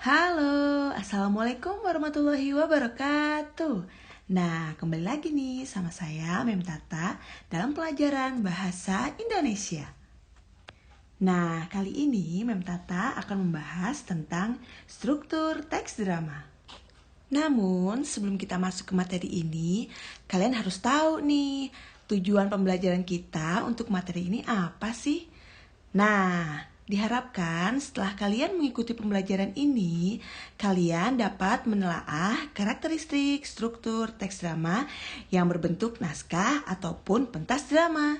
Halo, Assalamualaikum warahmatullahi wabarakatuh. Nah, kembali lagi nih sama saya, Mem Tata, dalam pelajaran Bahasa Indonesia. Nah, kali ini Mem Tata akan membahas tentang struktur teks drama. Namun, sebelum kita masuk ke materi ini, kalian harus tahu nih, tujuan pembelajaran kita untuk materi ini apa sih? Nah, diharapkan setelah kalian mengikuti pembelajaran ini, kalian dapat menelaah karakteristik struktur teks drama yang berbentuk naskah ataupun pentas drama.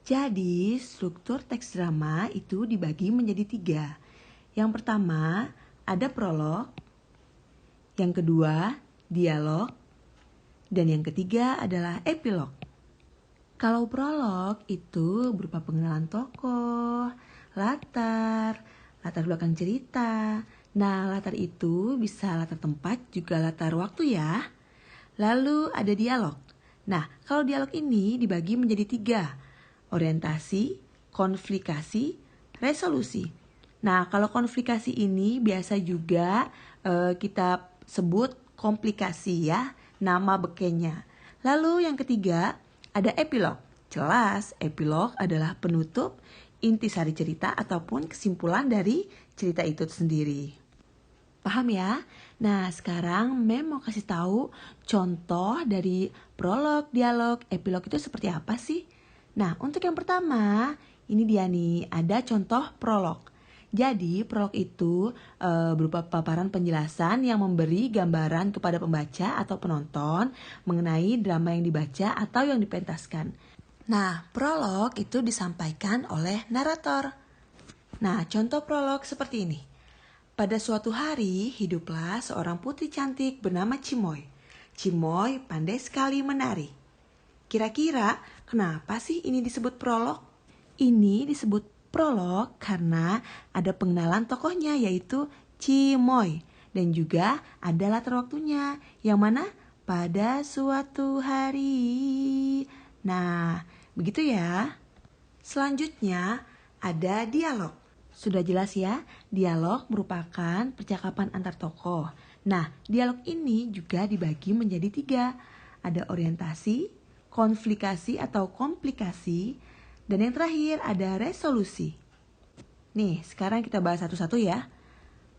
Jadi, struktur teks drama itu dibagi menjadi 3. Yang pertama, ada prolog. Yang kedua, dialog. Dan yang ketiga adalah epilog. Kalau prolog itu berupa pengenalan tokoh, latar belakang cerita. Nah, latar itu bisa latar tempat juga latar waktu ya. Lalu ada dialog. Nah, kalau dialog ini dibagi menjadi 3. Orientasi, konflikasi, resolusi. Nah, kalau konflikasi ini biasa juga kita sebut komplikasi ya, nama bekenya. Lalu yang ketiga, ada epilog. Jelas, epilog adalah penutup intisari cerita ataupun kesimpulan dari cerita itu sendiri. Paham ya? Nah, sekarang Mem mau kasih tahu contoh dari prolog, dialog, epilog itu seperti apa sih? Nah, untuk yang pertama, ini dia nih, ada contoh prolog. Jadi, prolog itu berupa paparan penjelasan yang memberi gambaran kepada pembaca atau penonton mengenai drama yang dibaca atau yang dipentaskan. Nah, prolog itu disampaikan oleh narator. Nah, contoh prolog seperti ini. Pada suatu hari, hiduplah seorang putri cantik bernama Cimoy. Cimoy pandai sekali menari. Kira-kira kenapa sih ini disebut prolog? Ini disebut prolog karena ada pengenalan tokohnya yaitu Cimoy. Dan juga ada latar waktunya yang mana pada suatu hari. Nah, begitu ya. Selanjutnya ada dialog. Sudah jelas ya, dialog merupakan percakapan antar tokoh. Nah, dialog ini juga dibagi menjadi 3. Ada orientasi, konflikasi atau komplikasi, dan yang terakhir ada resolusi. Nih, sekarang kita bahas satu-satu ya.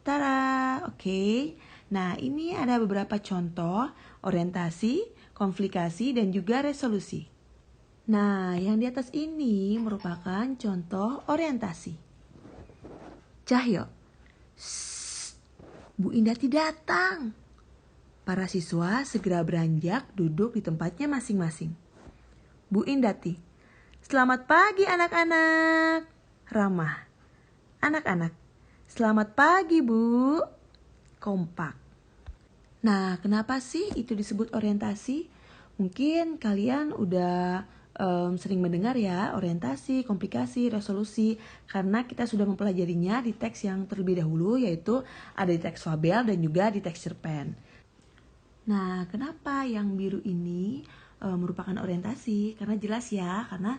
Tara, oke. Nah, ini ada beberapa contoh orientasi, konflikasi, dan juga resolusi. Nah, yang di atas ini merupakan contoh orientasi. Cahyo, Bu Indati datang. Para siswa segera beranjak duduk di tempatnya masing-masing. Bu Indati, selamat pagi anak-anak. Ramah, anak-anak, selamat pagi Bu. Kompak. Nah, kenapa sih itu disebut orientasi? Mungkin kalian udah sering mendengar ya orientasi, komplikasi, resolusi karena kita sudah mempelajarinya di teks yang terlebih dahulu yaitu ada di teks fabel dan juga di teks cerpen. Nah, kenapa yang biru ini merupakan orientasi? Karena jelas ya, karena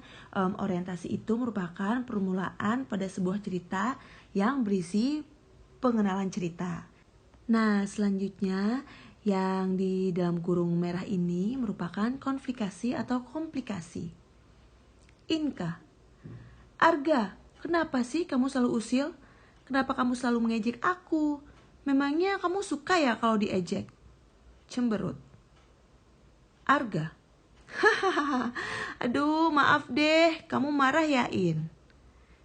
orientasi itu merupakan permulaan pada sebuah cerita yang berisi pengenalan cerita. Nah, selanjutnya yang di dalam kurung merah ini merupakan konflikasi atau komplikasi. Inka, Arga, kenapa sih kamu selalu usil? Kenapa kamu selalu mengejek aku? Memangnya kamu suka ya kalau diejek? Cemberut. Arga, hahaha, aduh maaf deh, kamu marah ya In?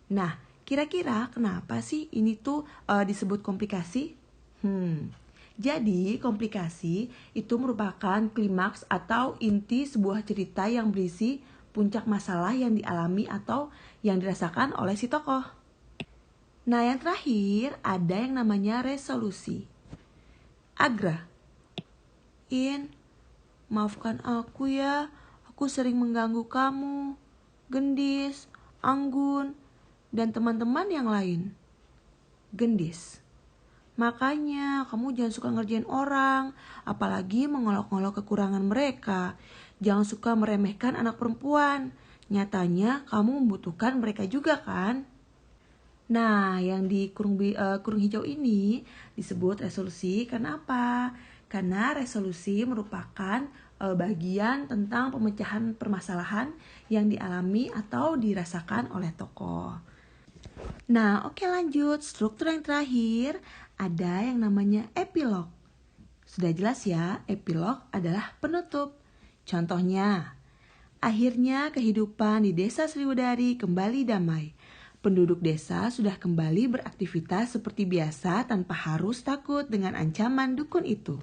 Nah, kira-kira kenapa sih ini tuh disebut komplikasi? Jadi, komplikasi itu merupakan klimaks atau inti sebuah cerita yang berisi puncak masalah yang dialami atau yang dirasakan oleh si tokoh. Nah, yang terakhir ada yang namanya resolusi. Agra, In, maafkan aku ya, aku sering mengganggu kamu, Gendis, Anggun, dan teman-teman yang lain. Gendis, makanya kamu jangan suka ngerjain orang, apalagi mengolok-olok kekurangan mereka. Jangan suka meremehkan anak perempuan. Nyatanya kamu membutuhkan mereka juga kan? Nah, yang di kurung hijau ini disebut resolusi karena apa? Karena resolusi merupakan bagian tentang pemecahan permasalahan yang dialami atau dirasakan oleh tokoh. Nah, oke lanjut. Struktur yang terakhir ada yang namanya epilog. Sudah jelas ya, epilog adalah penutup. Contohnya, akhirnya kehidupan di desa Sriwedari kembali damai. Penduduk desa sudah kembali beraktivitas seperti biasa tanpa harus takut dengan ancaman dukun itu.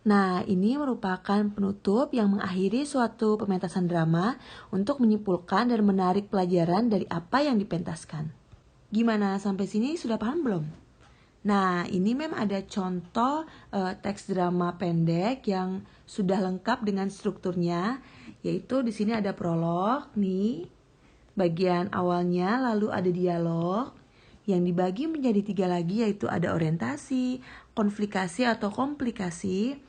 Nah, ini merupakan penutup yang mengakhiri suatu pementasan drama untuk menyimpulkan dan menarik pelajaran dari apa yang dipentaskan. Gimana, sampai sini sudah paham belum? Nah, ini memang ada contoh teks drama pendek yang sudah lengkap dengan strukturnya, yaitu di sini ada prolog nih. Bagian awalnya lalu ada dialog yang dibagi menjadi 3 lagi, yaitu ada orientasi, konflikasi atau komplikasi,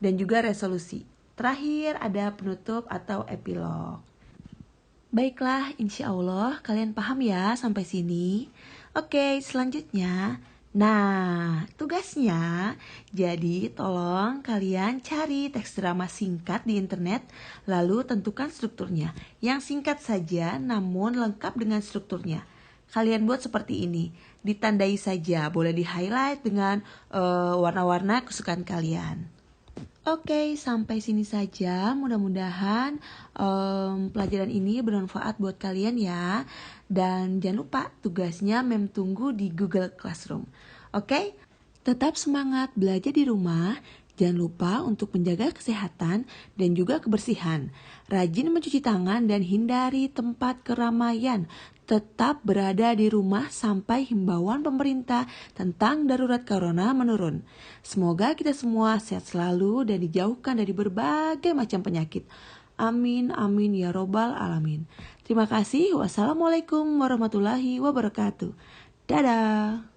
dan juga resolusi. Terakhir ada penutup atau epilog. Baiklah, insya Allah kalian paham ya sampai sini. Oke, selanjutnya. Nah, tugasnya, jadi tolong kalian cari teks drama singkat di internet, lalu tentukan strukturnya. Yang singkat saja, namun lengkap dengan strukturnya. Kalian buat seperti ini, ditandai saja, boleh di-highlight dengan warna-warna kesukaan kalian. Oke, sampai sini saja. Mudah-mudahan pelajaran ini bermanfaat buat kalian ya. Dan jangan lupa tugasnya Mem tunggu di Google Classroom. Oke, tetap semangat belajar di rumah. Jangan lupa untuk menjaga kesehatan dan juga kebersihan. Rajin mencuci tangan dan hindari tempat keramaian. Tetap berada di rumah sampai himbauan pemerintah tentang darurat corona menurun. Semoga kita semua sehat selalu dan dijauhkan dari berbagai macam penyakit. Amin, amin ya robbal alamin. Terima kasih. Wassalamualaikum warahmatullahi wabarakatuh. Dadah.